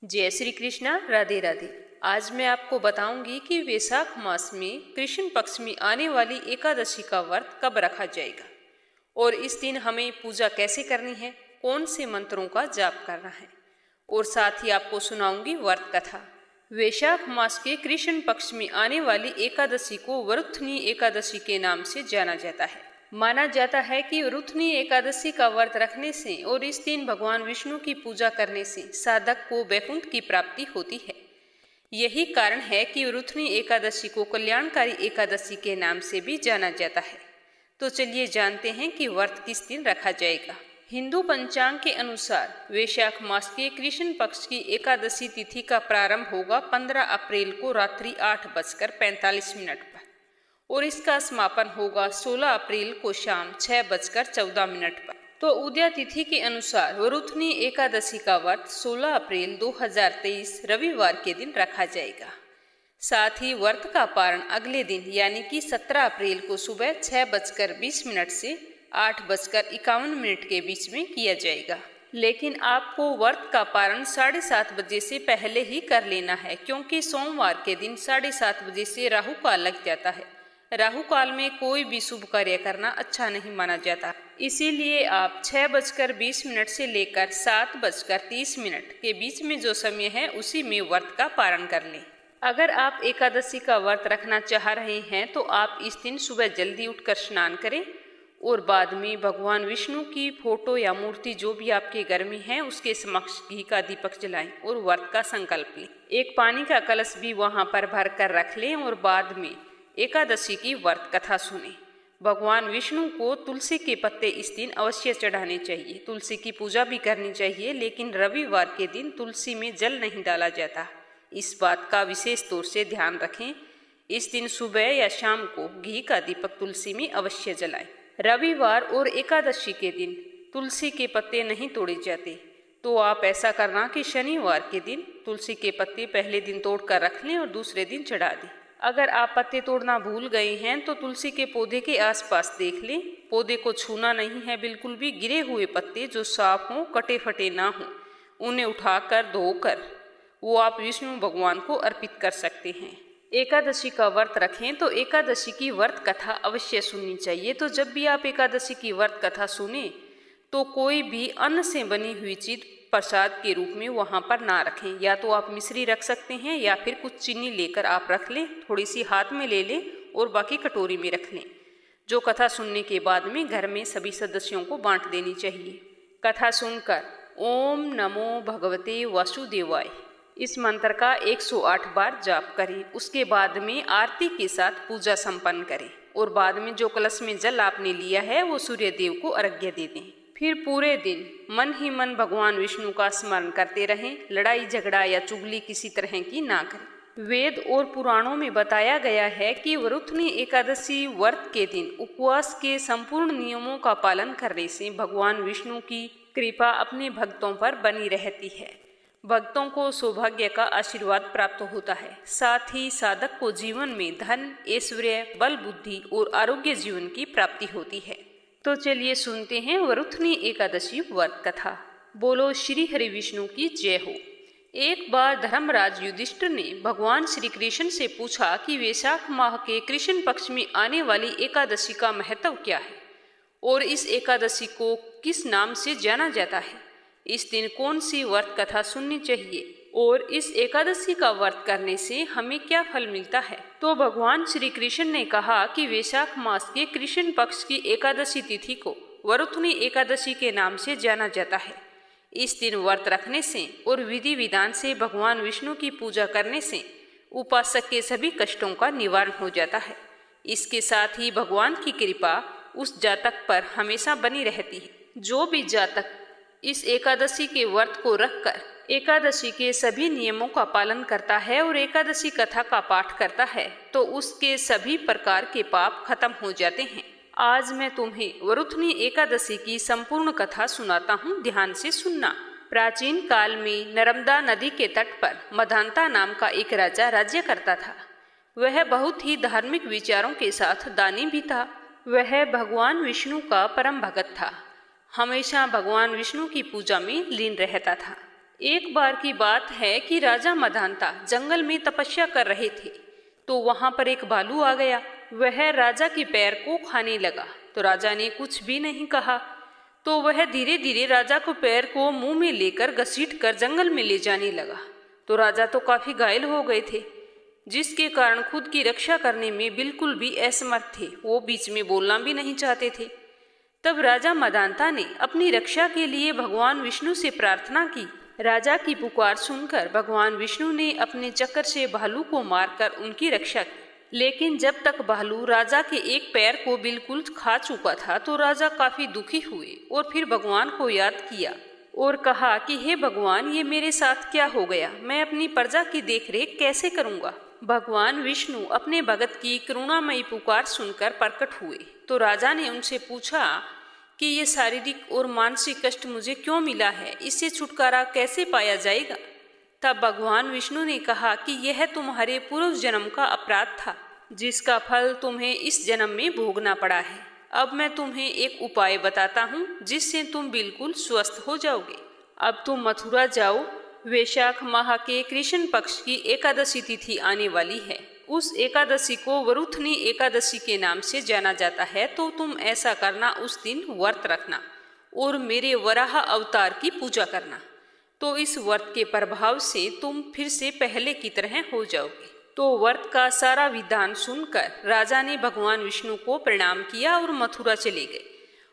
जय श्री कृष्णा, राधे राधे। आज मैं आपको बताऊंगी कि वैशाख मास में कृष्ण पक्ष में आने वाली एकादशी का व्रत कब रखा जाएगा और इस दिन हमें पूजा कैसे करनी है, कौन से मंत्रों का जाप करना है, और साथ ही आपको सुनाऊंगी व्रत कथा। वैशाख मास के कृष्ण पक्ष में आने वाली एकादशी को वरुथनी एकादशी के नाम से जाना जाता है। माना जाता है कि वरुथनी एकादशी का व्रत रखने से और इस दिन भगवान विष्णु की पूजा करने से साधक को वैकुंठ की प्राप्ति होती है। यही कारण है कि वरुथनी एकादशी को कल्याणकारी एकादशी के नाम से भी जाना जाता है। तो चलिए जानते हैं कि व्रत किस दिन रखा जाएगा। हिंदू पंचांग के अनुसार वैशाख मास के कृष्ण पक्ष की एकादशी तिथि का प्रारंभ होगा 15 अप्रैल को रात्रि 8:45 पर और इसका समापन होगा 16 अप्रैल को शाम 6:14 पर। तो उदया तिथि के अनुसार वरुथनी एकादशी का व्रत 16 अप्रैल 2023 रविवार के दिन रखा जाएगा। साथ ही व्रत का पारण अगले दिन यानी कि 17 अप्रैल को सुबह 6:20 से 8:51 के बीच में किया जाएगा। लेकिन आपको व्रत का पारण 7:30 बजे से पहले ही कर लेना है, क्योंकि सोमवार के दिन 7:30 बजे से राहु काल लग जाता है। राहु काल में कोई भी शुभ कार्य करना अच्छा नहीं माना जाता। इसीलिए आप 6:20 से लेकर 7:30 के बीच में जो समय है उसी में व्रत का पारण कर लें। अगर आप एकादशी का व्रत रखना चाह रहे हैं तो आप इस दिन सुबह जल्दी उठकर स्नान करें और बाद में भगवान विष्णु की फोटो या मूर्ति जो भी आपके घर में है उसके समक्ष घी का दीपक जलाएं और व्रत का संकल्प लें। एक पानी का कलश भी वहां पर भर कर रख लें और बाद में एकादशी की व्रत कथा सुने। भगवान विष्णु को तुलसी के पत्ते इस दिन अवश्य चढ़ाने चाहिए। तुलसी की पूजा भी करनी चाहिए, लेकिन रविवार के दिन तुलसी में जल नहीं डाला जाता। इस बात का विशेष तौर से ध्यान रखें। इस दिन सुबह या शाम को घी का दीपक तुलसी में अवश्य जलाएं। रविवार और एकादशी के दिन तुलसी के पत्ते नहीं तोड़े जाते, तो आप ऐसा करना कि शनिवार के दिन तुलसी के पत्ते पहले दिन तोड़कर रख लें और दूसरे दिन चढ़ा दें। अगर आप पत्ते तोड़ना भूल गए हैं तो तुलसी के पौधे के आसपास देख लें। पौधे को छूना नहीं है बिल्कुल भी। गिरे हुए पत्ते जो साफ हों, कटे फटे ना हों, उन्हें उठाकर धोकर वो आप विष्णु भगवान को अर्पित कर सकते हैं। एकादशी का व्रत रखें तो एकादशी की व्रत कथा अवश्य सुननी चाहिए। तो जब भी आप एकादशी की व्रत कथा सुने तो कोई भी अन्न से बनी हुई चीज प्रसाद के रूप में वहां पर ना रखें। या तो आप मिश्री रख सकते हैं या फिर कुछ चीनी लेकर आप रख लें, थोड़ी सी हाथ में ले लें और बाकी कटोरी में रख लें। जो कथा सुनने के बाद में घर में सभी सदस्यों को बांट देनी चाहिए। कथा सुनकर ओम नमो भगवते वासुदेवाय इस मंत्र का 108 बार जाप करें। उसके बाद में आरती के साथ पूजा संपन्न करें और बाद में जो कलश में जल आपने लिया है वो सूर्य देव को अर्घ्य दे दें। फिर पूरे दिन मन ही मन भगवान विष्णु का स्मरण करते रहें। लड़ाई झगड़ा या चुगली किसी तरह की ना करें। वेद और पुराणों में बताया गया है कि वरुथनी एकादशी व्रत के दिन उपवास के संपूर्ण नियमों का पालन करने से भगवान विष्णु की कृपा अपने भक्तों पर बनी रहती है। भक्तों को सौभाग्य का आशीर्वाद प्राप्त होता है। साथ ही साधक को जीवन में धन, ऐश्वर्य, बल, बुद्धि और आरोग्य जीवन की प्राप्ति होती है। तो चलिए सुनते हैं वरुथनी एकादशी व्रत कथा। बोलो श्री हरि विष्णु की जय हो। एक बार धर्मराज युधिष्ठिर ने भगवान श्री कृष्ण से पूछा कि वैशाख माह के कृष्ण पक्ष में आने वाली एकादशी का महत्व क्या है और इस एकादशी को किस नाम से जाना जाता है। इस दिन कौन सी व्रत कथा सुननी चाहिए और इस एकादशी का व्रत करने से हमें क्या फल मिलता है। तो भगवान श्री कृष्ण ने कहा कि वैशाख मास के कृष्ण पक्ष की एकादशी तिथि को वरुथनी एकादशी के नाम से जाना जाता है। इस दिन व्रत रखने से और विधि विधान से भगवान विष्णु की पूजा करने से उपासक के सभी कष्टों का निवारण हो जाता है। इसके साथ ही भगवान की कृपा उस जातक पर हमेशा बनी रहती है। जो भी जातक इस एकादशी के व्रत को रखकर एकादशी के सभी नियमों का पालन करता है और एकादशी कथा का पाठ करता है तो उसके सभी प्रकार के पाप खत्म हो जाते हैं। आज मैं तुम्हें वरुथनी एकादशी की संपूर्ण कथा सुनाता हूँ, ध्यान से सुनना। प्राचीन काल में नर्मदा नदी के तट पर मधांता नाम का एक राजा राज्य करता था। वह बहुत ही धार्मिक विचारों के साथ दानी भी था। वह भगवान विष्णु का परम भगत था। हमेशा भगवान विष्णु की पूजा में लीन रहता था। एक बार की बात है कि राजा मदांता जंगल में तपस्या कर रहे थे, तो वहां पर एक भालू आ गया। वह राजा के पैर को खाने लगा, तो राजा ने कुछ भी नहीं कहा। तो वह धीरे धीरे राजा को पैर को मुंह में लेकर घसीट कर जंगल में ले जाने लगा। तो राजा तो काफी घायल हो गए थे, जिसके कारण खुद की रक्षा करने में बिल्कुल भी असमर्थ थे। वो बीच में बोलना भी नहीं चाहते थे। तब राजा मदांता ने अपनी रक्षा के लिए भगवान विष्णु से प्रार्थना की। राजा की पुकार सुनकर भगवान विष्णु ने अपने चक्र से भालू को मारकर उनकी रक्षा की। लेकिन जब तक भालू राजा के एक पैर को बिल्कुल खा चुका था, तो राजा काफी दुखी हुए और फिर भगवान को याद किया और कहा कि हे भगवान, ये मेरे साथ क्या हो गया? मैं अपनी प्रजा की देखरेख कैसे करूंगा? भगवान विष्णु अपने भगत की करुणामयी पुकार सुनकर प्रकट हुए। तो राजा ने उनसे पूछा कि ये शारीरिक और मानसिक कष्ट मुझे क्यों मिला है, इससे छुटकारा कैसे पाया जाएगा? तब भगवान विष्णु ने कहा कि यह तुम्हारे पूर्व जन्म का अपराध था, जिसका फल तुम्हें इस जन्म में भोगना पड़ा है। अब मैं तुम्हें एक उपाय बताता हूँ, जिससे तुम बिल्कुल स्वस्थ हो जाओगे। अब तुम मथुरा जाओ। वैशाख माह के कृष्ण पक्ष की एकादशी तिथि आने वाली है। उस एकादशी को वरुथनी एकादशी के नाम से जाना जाता है। तो तुम ऐसा करना, उस दिन व्रत रखना और मेरे वराह अवतार की पूजा करना। तो इस व्रत के प्रभाव से तुम फिर से पहले की तरह हो जाओगे। तो व्रत का सारा विधान सुनकर राजा ने भगवान विष्णु को प्रणाम किया और मथुरा चले गए।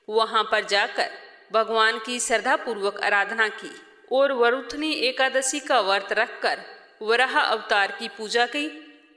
वहां पर जाकर भगवान की श्रद्धापूर्वक आराधना की और वरुथनी एकादशी का व्रत रखकर वराह अवतार की पूजा की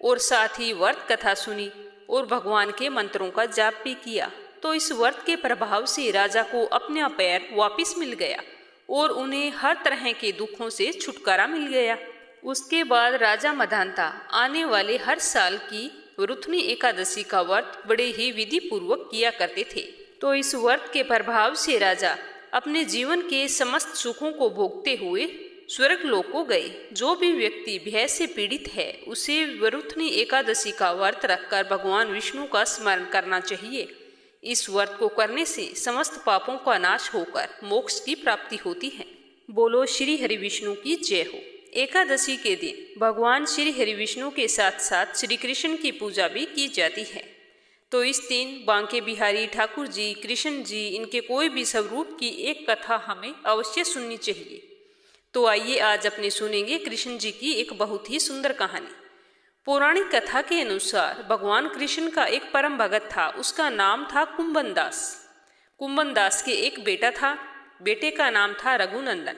और साथ ही व्रत कथा सुनी और भगवान के मंत्रों का जाप भी किया। तो इस व्रत के प्रभाव से राजा को अपना पैर वापिस मिल गया और उन्हें हर तरह के दुखों से छुटकारा मिल गया। उसके बाद राजा मदांता आने वाले हर साल की वरुथनी एकादशी का व्रत बड़े ही विधि पूर्वक किया करते थे। तो इस व्रत के प्रभाव से राजा अपने जीवन के समस्त सुखों को भोगते हुए स्वर्ग लोक को गए। जो भी व्यक्ति भय से पीड़ित है, उसे वरुथनी एकादशी का व्रत रखकर भगवान विष्णु का स्मरण करना चाहिए। इस व्रत को करने से समस्त पापों का नाश होकर मोक्ष की प्राप्ति होती है। बोलो श्री हरि विष्णु की जय हो। एकादशी के दिन भगवान श्री हरि विष्णु के साथ साथ श्री कृष्ण की पूजा भी की जाती है। तो इस दिन बांके बिहारी ठाकुर जी, कृष्ण जी, इनके कोई भी स्वरूप की एक कथा हमें अवश्य सुननी चाहिए। तो आइए आज अपने सुनेंगे कृष्ण जी की एक बहुत ही सुंदर कहानी। पौराणिक कथा के अनुसार भगवान कृष्ण का एक परम भगत था। उसका नाम था कुंभन दास। कुंभन दास के एक बेटा था। बेटे का नाम था रघुनंदन।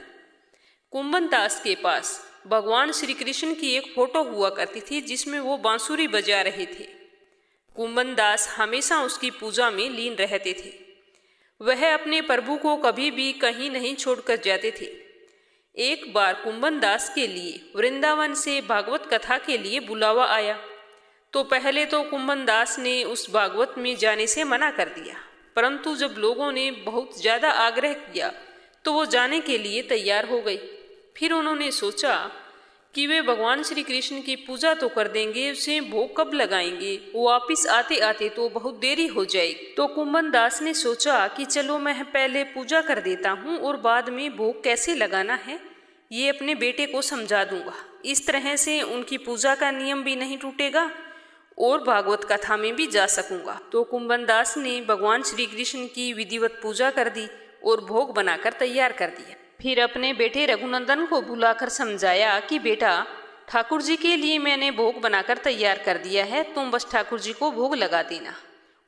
कुंभन दास के पास भगवान श्री कृष्ण की एक फोटो हुआ करती थी, जिसमें वो बांसुरी बजा रहे थे। कुंभन दास हमेशा उसकी पूजा में लीन रहते थे। वह अपने प्रभु को कभी भी कहीं नहीं छोड़कर जाते थे। एक बार कुंभन दास के लिए वृंदावन से भागवत कथा के लिए बुलावा आया। तो पहले तो कुंभन दास ने उस भागवत में जाने से मना कर दिया, परंतु जब लोगों ने बहुत ज़्यादा आग्रह किया तो वो जाने के लिए तैयार हो गई। फिर उन्होंने सोचा कि वे भगवान श्री कृष्ण की पूजा तो कर देंगे, उसे भोग कब लगाएंगे? वो वापिस आते आते तो बहुत देरी हो जाएगी। तो कुंभन दास ने सोचा कि चलो मैं पहले पूजा कर देता हूँ और बाद में भोग कैसे लगाना है ये अपने बेटे को समझा दूंगा। इस तरह से उनकी पूजा का नियम भी नहीं टूटेगा और भागवत कथा में भी जा सकूंगा। तो कुंभन दास ने भगवान श्री कृष्ण की विधिवत पूजा कर दी और भोग बनाकर तैयार कर दिया। फिर अपने बेटे रघुनंदन को बुलाकर समझाया कि बेटा, ठाकुर जी के लिए मैंने भोग बनाकर तैयार कर दिया है, तुम बस ठाकुर जी को भोग लगा देना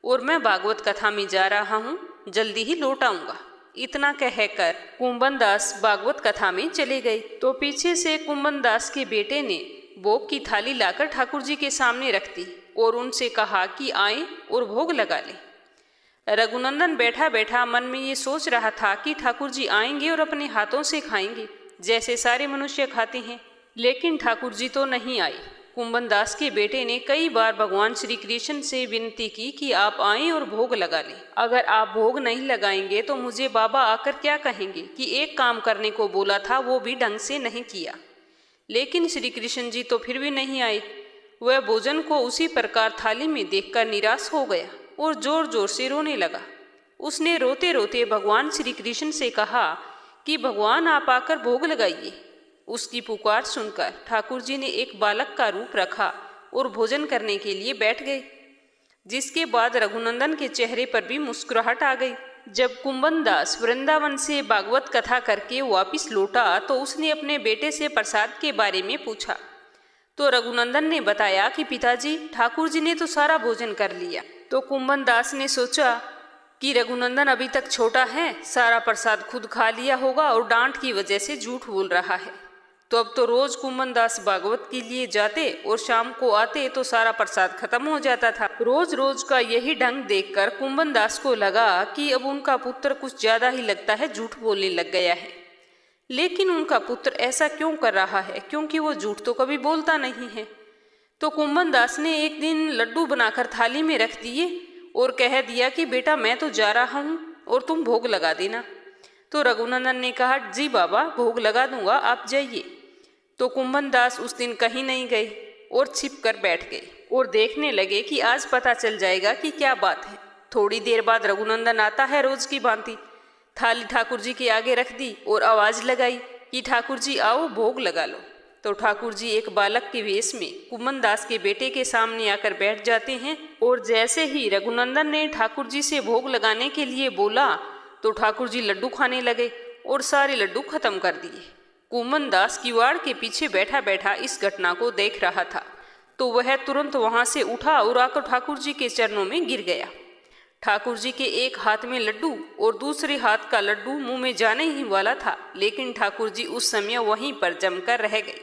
और मैं भागवत कथा में जा रहा हूँ, जल्दी ही लौट आऊंगा। इतना कहकर कुंभन दास भागवत कथा में चले गए। तो पीछे से कुंभन दास के बेटे ने भोग की थाली लाकर ठाकुर जी के सामने रख दी और उनसे कहा कि आए और भोग लगा लें। रघुनंदन बैठा बैठा मन में ये सोच रहा था कि ठाकुर जी आएंगे और अपने हाथों से खाएंगे जैसे सारे मनुष्य खाते हैं, लेकिन ठाकुर जी तो नहीं आए। कुंभन दास के बेटे ने कई बार भगवान श्री कृष्ण से विनती की कि आप आएं और भोग लगा लें। अगर आप भोग नहीं लगाएंगे तो मुझे बाबा आकर क्या कहेंगे कि एक काम करने को बोला था वो भी ढंग से नहीं किया। लेकिन श्री कृष्ण जी तो फिर भी नहीं आए। वह भोजन को उसी प्रकार थाली में देखकर निराश हो गया और जोर जोर से रोने लगा। उसने रोते रोते भगवान श्री कृष्ण से कहा कि भगवान आप आकर भोग लगाइए। उसकी पुकार सुनकर ठाकुर जी ने एक बालक का रूप रखा और भोजन करने के लिए बैठ गए, जिसके बाद रघुनंदन के चेहरे पर भी मुस्कुराहट आ गई। जब कुंभन दास वृंदावन से भागवत कथा करके वापिस लौटा तो उसने अपने बेटे से प्रसाद के बारे में पूछा, तो रघुनंदन ने बताया कि पिताजी, ठाकुर जी ने तो सारा भोजन कर लिया। तो कुंभन दास ने सोचा कि रघुनंदन अभी तक छोटा है, सारा प्रसाद खुद खा लिया होगा और डांट की वजह से झूठ बोल रहा है। तो अब तो रोज कुंभन दास भागवत के लिए जाते और शाम को आते तो सारा प्रसाद खत्म हो जाता था। रोज रोज का यही ढंग देखकर कुंभन दास को लगा कि अब उनका पुत्र कुछ ज्यादा ही लगता है झूठ बोलने लग गया है। लेकिन उनका पुत्र ऐसा क्यों कर रहा है, क्योंकि वो झूठ तो कभी बोलता नहीं है। तो कुंभन दास ने एक दिन लड्डू बनाकर थाली में रख दिए और कह दिया कि बेटा मैं तो जा रहा हूँ और तुम भोग लगा देना। तो रघुनंदन ने कहा, जी बाबा भोग लगा दूंगा, आप जाइए। तो कुंभन दास उस दिन कहीं नहीं गए और छिप कर बैठ गए और देखने लगे कि आज पता चल जाएगा कि क्या बात है। थोड़ी देर बाद रघुनंदन आता है रोज की भांति, थाली ठाकुर जी के आगे रख दी और आवाज लगाई कि ठाकुर जी आओ भोग लगा लो। तो ठाकुर जी एक बालक के वेश में कुंभन दास के बेटे के सामने आकर बैठ जाते हैं और जैसे ही रघुनंदन ने ठाकुर जी से भोग लगाने के लिए बोला तो ठाकुर जी लड्डू खाने लगे और सारे लड्डू खत्म कर दिए। कुंभन दास किवाड़ के पीछे बैठा बैठा इस घटना को देख रहा था, तो वह तुरंत वहां से उठा और आकर ठाकुर जी के चरणों में गिर गया। ठाकुर जी के एक हाथ में लड्डू और दूसरे हाथ का लड्डू मुंह में जाने ही वाला था, लेकिन ठाकुर जी उस समय वहीं पर जमकर रह गए।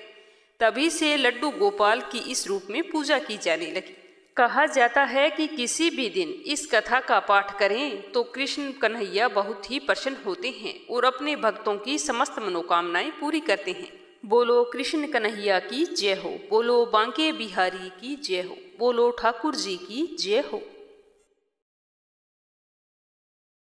तभी से लड्डू गोपाल की इस रूप में पूजा की जाने लगी। कहा जाता है कि किसी भी दिन इस कथा का पाठ करें तो कृष्ण कन्हैया बहुत ही प्रसन्न होते हैं और अपने भक्तों की समस्त मनोकामनाएं पूरी करते हैं। बोलो कृष्ण कन्हैया की जय हो, बोलो बांके बिहारी की जय हो, बोलो ठाकुर जी की जय हो।